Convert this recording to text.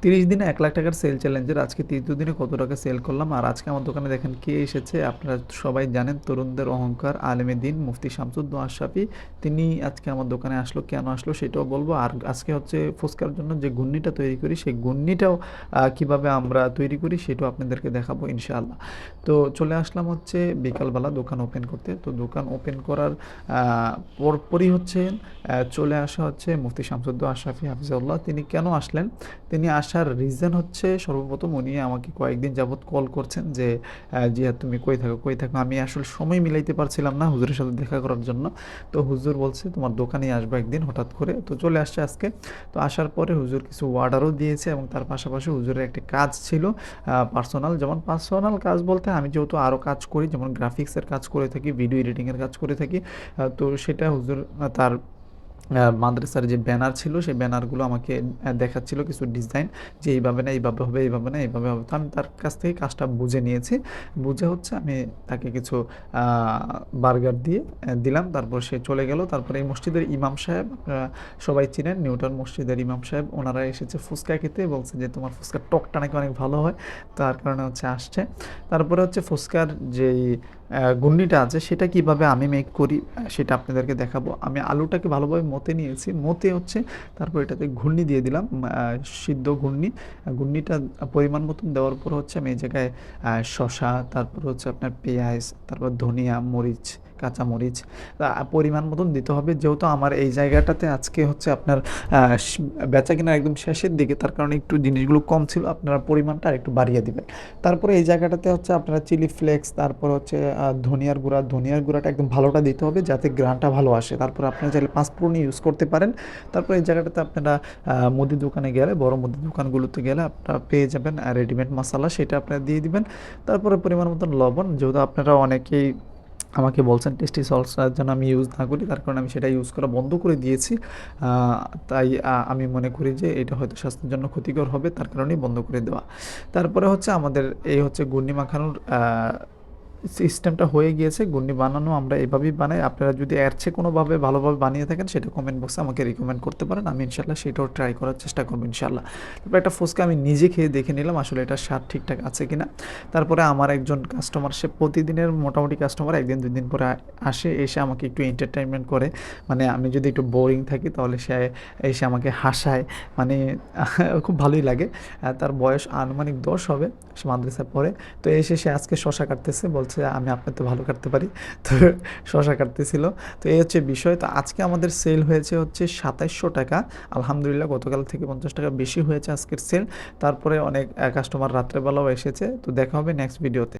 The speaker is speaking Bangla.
30 দিনে 1 লাখ টাকার সেল চ্যালেঞ্জের আজকে তৃতীয় দিনে কত টাকা সেল করলাম। আর আজকে আমার দোকানে দেখেন কে এসেছে, আপনারা সবাই জানেন তরুণদের অহংকার আলেমে দ্বীন মুফতি শামসুদ্দোহা আশরাফী। তিনি আজকে আমার দোকানে আসলো, কেন আসলো সেটাও বলবো। আর আজকে হচ্ছে ফুচকার জন্য যে ঘূর্ণিটা তৈরি করি সেই ঘূর্ণিটাও কিভাবে আমরা তৈরি করি সেটাও আপনাদেরকে দেখাবো ইনশাআল্লাহ। তো চলে আসলাম হচ্ছে বিকালবেলা দোকান ওপেন করতে। তো দোকান ওপেন করার পরপরই হচ্ছে চলে আসা হচ্ছে মুফতি শামসুদ্দোহা আশরাফী হাফিজাহুল্লাহ। তিনি কেন আসলেন? তিনি আসার রিজন হচ্ছে সর্বপ্রথম উনি আমাকে কয়েকদিন যাবৎ কল করছেন যে জিয়া তুমি কই থাকো কই থাকো। আমি আসলে সময় মিলাইতে পারছিলাম না হুজুরের সাথে দেখা করার জন্য। তো হুজুর বলছে তোমার দোকানেই আসবো একদিন হঠাৎ করে। তো চলে আসছে আজকে। তো আসার পরে হুজুর কিছু অর্ডারও দিয়েছে এবং তার পাশাপাশি হুজুরের একটি কাজ ছিল পার্সোনাল। যেমন পার্সোনাল কাজ বলতে আমি যেহেতু আরও কাজ করি, যেমন গ্রাফিক্সের কাজ করে থাকি, ভিডিও এডিটিংয়ের কাজ করে থাকি। তো সেটা হুজুর তার মাদ্রাসার যে ব্যানার ছিল সেই ব্যানারগুলো আমাকে দেখাচ্ছিল কিছু ডিজাইন, যে এইভাবে না এইভাবে হবে, এইভাবে না এইভাবে হবে। তো আমি তার কাছ থেকে কাজটা বুঝে নিয়েছি। বুঝে হচ্ছে আমি তাকে কিছু বার্গার দিয়ে দিলাম। তারপর সে চলে গেল। তারপরে এই মসজিদের ইমাম সাহেব, আপনারা সবাই চিনেন নিউটন মসজিদের ইমাম সাহেব, ওনারা এসেছে ফুচকা খেতে, বলছে যে তোমার ফুচকার টকটা নাকি অনেক ভালো হয়। তার কারণে হচ্ছে আসছে। তারপরে হচ্ছে ফুচকার যেই ঘূর্ণিটা আছে সেটা কিভাবে আমি মেক করি সেটা আপনাদেরকে দেখাবো। আমি আলুটাকে ভালোভাবে মতে নিয়েছি, মতে হচ্ছে তারপর এটাতে ঘূর্ণি দিয়ে দিলাম, সিদ্ধ ঘূর্ণি। ঘূর্ণিটা পরিমাণ মতন দেওয়ার পর হচ্ছে আমি এই জায়গায় শসা, তারপর হচ্ছে আপনার পেঁয়াজ, তারপর ধনিয়া, মরিচ, কাঁচামরিচ পরিমাণ মতন দিতে হবে। যেহেতু আমার এই জায়গাটাতে আজকে হচ্ছে আপনার বেচা কেনার একদম শেষের দিকে, তার কারণে একটু জিনিসগুলো কম ছিল, আপনারা পরিমাণটা আর একটু বাড়িয়ে দিবেন। তারপরে এই জায়গাটাতে হচ্ছে আপনারা চিলি ফ্লেক্স, তারপর হচ্ছে ধনিয়ার গুঁড়াটা একদম ভালোটা দিতে হবে যাতে গ্রানটা ভালো আসে। তারপর আপনারা চাইলে পাঁচফোড়ন ইউজ করতে পারেন। তারপর এই জায়গাটাতে আপনারা মুদির দোকানে গেলে, বড় মুদির দোকানগুলোতে গেলে আপনারা পেয়ে যাবেন রেডিমেড মশলা, সেটা আপনারা দিয়ে দিবেন। তারপরে পরিমাণ মতন লবণ, যেহেতু আপনারা অনেকেই আমাকে বলছেন টেস্টি সল্টস যেন আমি ইউজ না করি, তার কারণে আমি সেটা ইউজ করা বন্ধ করে দিয়েছি। তাই আমি মনে করি যে এটা হয়তো স্বাস্থ্যের জন্য ক্ষতিকর হবে, তার কারণেই বন্ধ করে দেওয়া। তারপরে হচ্ছে আমাদের এই হচ্ছে ঘূর্ণি মাখানোর সিস্টেমটা হয়ে গিয়েছে। ঘূর্ণি বানানো আমরা এভাবেই বানাই। আপনারা যদি এর চেয়ে কোনোভাবে ভালোভাবে বানিয়ে থাকেন সেটা কমেন্ট বক্সে আমাকে রিকমেন্ড করতে পারেন, আমি ইনশাল্লাহ সেটাও ট্রাই করার চেষ্টা করবো ইনশাল্লাহ। তারপর একটা ফুচকা আমি নিজে খেয়ে দেখে নিলাম আসলে এটা স্বাদ ঠিকঠাক আছে কিনা। তারপরে আমার একজন কাস্টমার, সে প্রতিদিনের মোটামুটি কাস্টমার, একদিন দুই দিন পরে আসে, এসে আমাকে একটু এন্টারটেনমেন্ট করে। মানে আমি যদি একটু বোরিং থাকি তাহলে সে এসে আমাকে হাসায়, মানে খুব ভালোই লাগে। তার বয়স আনুমানিক 10 হবে, সে মাদ্রাসায় পড়ে। তো এসে সে আজকে শশা কাটতেছে, বলছে আমি আপনার তো ভালো কাটতে পারি। তো শশা কাটতেছিল। তো এই হচ্ছে বিষয়। তো আজকে আমাদের সেল হয়েছে হচ্ছে 2700 টাকা। আলহামদুলিল্লাহ গতকাল থেকে 50 টাকা বেশি হয়েছে আজকের সেল। তারপরে অনেক কাস্টমার রাত্রেবেলাও এসেছে। তো দেখা হবে নেক্সট ভিডিওতে।